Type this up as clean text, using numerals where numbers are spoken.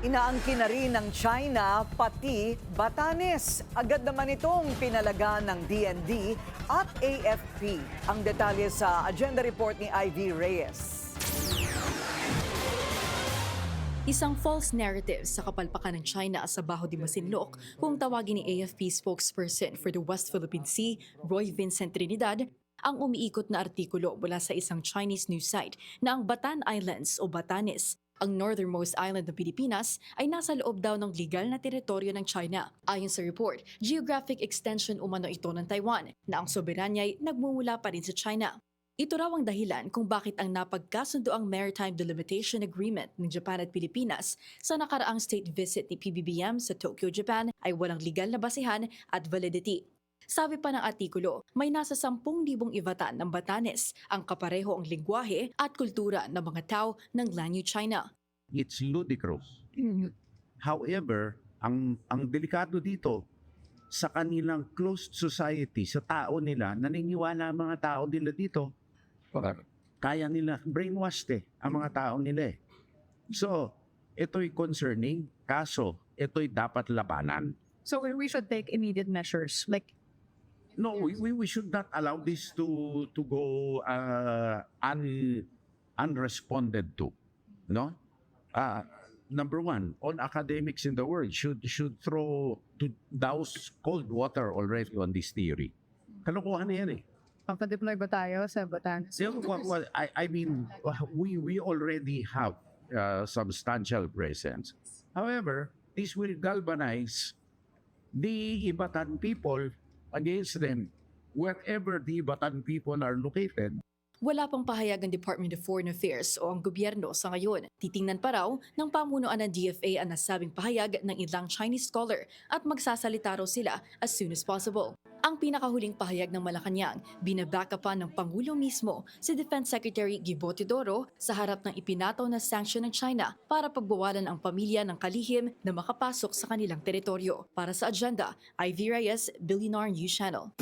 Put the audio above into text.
Inaangkin na rin ng China pati Batanes. Agad naman itong pinalaga ng DND at AFP. Ang detalye sa agenda report ni Ivy Reyes. Isang false narrative sa kapalpakan ng China sa Baho de Masinloc kung tawagin ni AFP spokesperson for the West Philippine Sea, Roy Vincent Trinidad, ang umiikot na artikulo mula sa isang Chinese news site na ang Batan Islands o Batanes, ang northernmost island ng Pilipinas, ay nasa loob daw ng legal na teritoryo ng China. Ayon sa report, geographic extension umano ito ng Taiwan na ang soberanya ay nagmumula pa rin sa China. Ito raw ang dahilan kung bakit ang napagkasundo ang Maritime Delimitation Agreement ng Japan at Pilipinas sa nakaraang state visit ni PBBM sa Tokyo, Japan ay walang legal na basihan at validity. Sabi pa ng artikulo, may nasa 10,000 ibatan ng Batanes ang kapareho ang lingwahe at kultura ng mga tao ng Lanyu, China. It's ludicrous. However, ang delikado dito, sa kanilang closed society, sa tao nila, naniniwala ang mga tao nila dito. Kaya nila, brainwashed ang mga tao nila eh. So, ito'y concerning, kaso ito'y dapat labanan. So we should take immediate measures, like No, we should not allow this to go unresponded to. No? Number one, all academics in the world should throw to douse cold water already on this theory. Kalokohan na yan eh. magpa-deploy ba tayo sa Batanes? I mean, we already have substantial presence. However, this will galvanize the Ibatan people against them wherever the Ibatan people are located. Wala pang pahayag ng Department of Foreign Affairs o ang gobyerno sa ngayon. Titingnan pa raw ng pamunuan ng DFA ang nasabing pahayag ng ilang Chinese scholar at magsasalita raw sila as soon as possible. Ang pinakahuling pahayag ng Malacanang, binabackupan ng Pangulo mismo si Defense Secretary Gibo Teodoro sa harap ng ipinataw na sanction ng China para pagbawalan ang pamilya ng kalihim na makapasok sa kanilang teritoryo. Para sa agenda, Ivy Reyes, Billionaire News Channel.